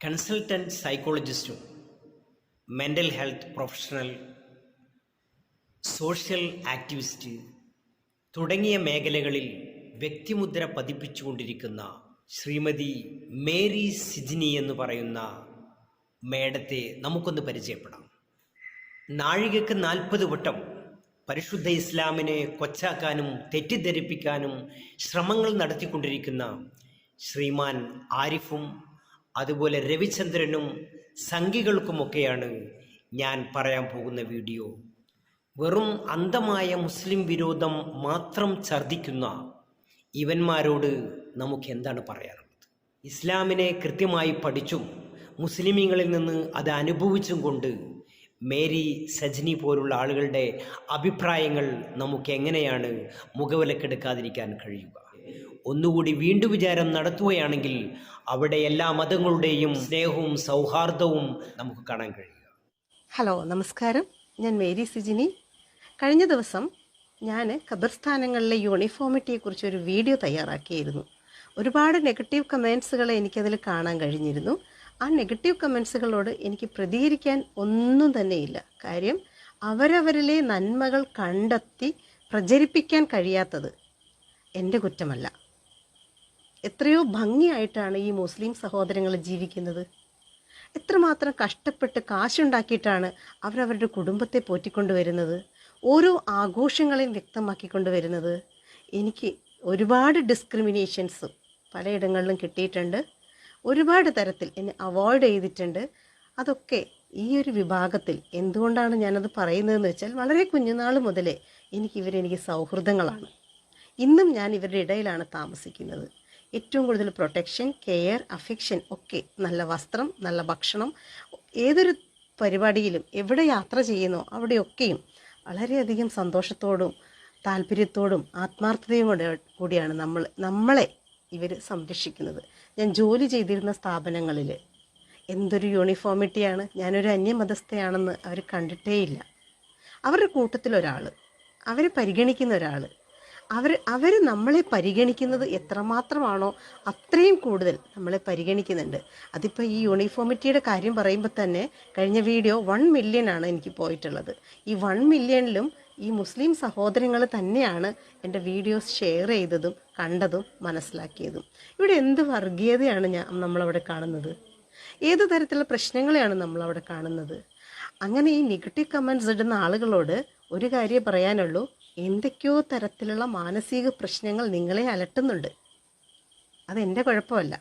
Consultant സൈക്കോളജിസ്റ്റും mental health professional, social activist തുടങ്ങിയ മേഖലകളിൽ വ്യക്തിമുദ്ര പതിപ്പിച്ചുകൊണ്ടിരിക്കുന്ന ശ്രീമതി മേരി സിജിനി എന്ന് പറയുന്ന മേഡത്തെ നമുക്കൊന്ന് പരിചയപ്പെടാം. നാഴികക്ക് 40 വട്ടം പരിശുദ്ധ ഇസ്ലാമിനെ കൊച്ചാക്കാനും തെറ്റിദ്ധരിപ്പിക്കാനും ശ്രമങ്ങൾ നടത്തിക്കൊണ്ടിരിക്കുന്ന ശ്രീമാൻ ആരിഫും അതുപോലെ രവിചന്ദ്രനും സംഘികൾക്കുമൊക്കെയാണ് ഞാൻ പറയാൻ പോകുന്ന വീഡിയോ. വെറും അന്ധമായ മുസ്ലിം വിരോധം മാത്രം ഛർദ്ദിക്കുന്ന ഇവന്മാരോട് നമുക്ക് എന്താണ് പറയാനുള്ളത്? ഇസ്ലാമിനെ കൃത്യമായി പഠിച്ചും മുസ്ലിമീങ്ങളിൽ നിന്ന് അത് അനുഭവിച്ചും കൊണ്ട് മേരി സജിനി പോലുള്ള ആളുകളുടെ അഭിപ്രായങ്ങൾ നമുക്ക് എങ്ങനെയാണ് മുഖവിലക്കെടുക്കാതിരിക്കാൻ കഴിയുക? ഒന്നുകൂടി വീണ്ടും വിചാരം നടത്തുകയാണെങ്കിൽ അവിടെ എല്ലാ മതങ്ങളുടെയും സ്നേഹവും സൗഹാർദ്ദവും നമുക്ക് കാണാൻ കഴിയുക. ഹലോ, നമസ്കാരം. ഞാൻ മേരി സിജിനി. കഴിഞ്ഞ ദിവസം ഞാൻ ഖബർസ്ഥാനങ്ങളിലെ യൂണിഫോമിറ്റിയെക്കുറിച്ച് ഒരു വീഡിയോ തയ്യാറാക്കിയിരുന്നു. ഒരുപാട് നെഗറ്റീവ് കമൻസുകൾ എനിക്കതിൽ കാണാൻ കഴിഞ്ഞിരുന്നു. ആ നെഗറ്റീവ് കമൻസുകളോട് എനിക്ക് പ്രതികരിക്കാൻ ഒന്നും തന്നെയില്ല. കാര്യം അവരവരിലെ നന്മകൾ കണ്ടെത്തി പ്രചരിപ്പിക്കാൻ കഴിയാത്തത് എൻ്റെ കുറ്റമല്ല. എത്രയോ ഭംഗിയായിട്ടാണ് ഈ മുസ്ലിം സഹോദരങ്ങൾ ജീവിക്കുന്നത്. എത്രമാത്രം കഷ്ടപ്പെട്ട് കാശുണ്ടാക്കിയിട്ടാണ് അവരവരുടെ കുടുംബത്തെ പോറ്റിക്കൊണ്ടുവരുന്നത്, ഓരോ ആഘോഷങ്ങളെയും വ്യക്തമാക്കിക്കൊണ്ടുവരുന്നത്. എനിക്ക് ഒരുപാട് ഡിസ്ക്രിമിനേഷൻസ് പലയിടങ്ങളിലും കിട്ടിയിട്ടുണ്ട്. ഒരുപാട് തരത്തിൽ എന്നെ അവോയ്ഡ് ചെയ്തിട്ടുണ്ട്. അതൊക്കെ ഈ ഒരു വിഭാഗത്തിൽ എന്തുകൊണ്ടാണ് ഞാനത് പറയുന്നതെന്ന് വെച്ചാൽ, വളരെ കുഞ്ഞുനാൾ മുതലേ എനിക്ക് സൗഹൃദങ്ങളാണ്. ഇന്നും ഞാൻ ഇവരുടെ ഇടയിലാണ് താമസിക്കുന്നത്. ഏറ്റവും കൂടുതൽ പ്രൊട്ടക്ഷൻ, കെയർ, അഫെക്ഷൻ ഒക്കെ, നല്ല വസ്ത്രം, നല്ല ഭക്ഷണം, ഏതൊരു പരിപാടിയിലും എവിടെ യാത്ര ചെയ്യുന്നോ അവിടെയൊക്കെയും വളരെയധികം സന്തോഷത്തോടും താല്പര്യത്തോടും ആത്മാർത്ഥതയും കൂടിയാണ് നമ്മളെ ഇവർ സംരക്ഷിക്കുന്നത്. ഞാൻ ജോലി ചെയ്തിരുന്ന സ്ഥാപനങ്ങളിൽ എന്തൊരു യൂണിഫോമിറ്റിയാണ്. ഞാനൊരു അന്യമതസ്ഥയാണെന്ന് അവർ കണ്ടിട്ടേയില്ല. അവരുടെ കൂട്ടത്തിലൊരാൾ, അവരെ പരിഗണിക്കുന്ന ഒരാൾ, അവർ നമ്മളെ പരിഗണിക്കുന്നത് എത്രമാത്രമാണോ അത്രയും കൂടുതൽ നമ്മളെ പരിഗണിക്കുന്നുണ്ട്. അതിപ്പോൾ ഈ യൂണിഫോമിറ്റിയുടെ കാര്യം പറയുമ്പോൾ തന്നെ കഴിഞ്ഞ വീഡിയോ 1 മില്യൺ എനിക്ക് പോയിട്ടുള്ളത്. ഈ 1 മില്യണിലും ഈ മുസ്ലിം സഹോദരങ്ങൾ തന്നെയാണ് എൻ്റെ വീഡിയോസ് ഷെയർ ചെയ്തതും കണ്ടതും മനസ്സിലാക്കിയതും. ഇവിടെ എന്ത് വർഗീയതയാണ് നമ്മളവിടെ കാണുന്നത്? ഏതു തരത്തിലുള്ള പ്രശ്നങ്ങളെയാണ് നമ്മളവിടെ കാണുന്നത്? അങ്ങനെ ഈ നെഗറ്റീവ് കമൻറ്റ്സ് ഇടുന്ന ആളുകളോട് ഒരു കാര്യം പറയാനുള്ളൂ, എന്തൊക്കെയോ തരത്തിലുള്ള മാനസിക പ്രശ്നങ്ങൾ നിങ്ങളെ അലട്ടുന്നുണ്ട്. അതെൻ്റെ കുഴപ്പമല്ല.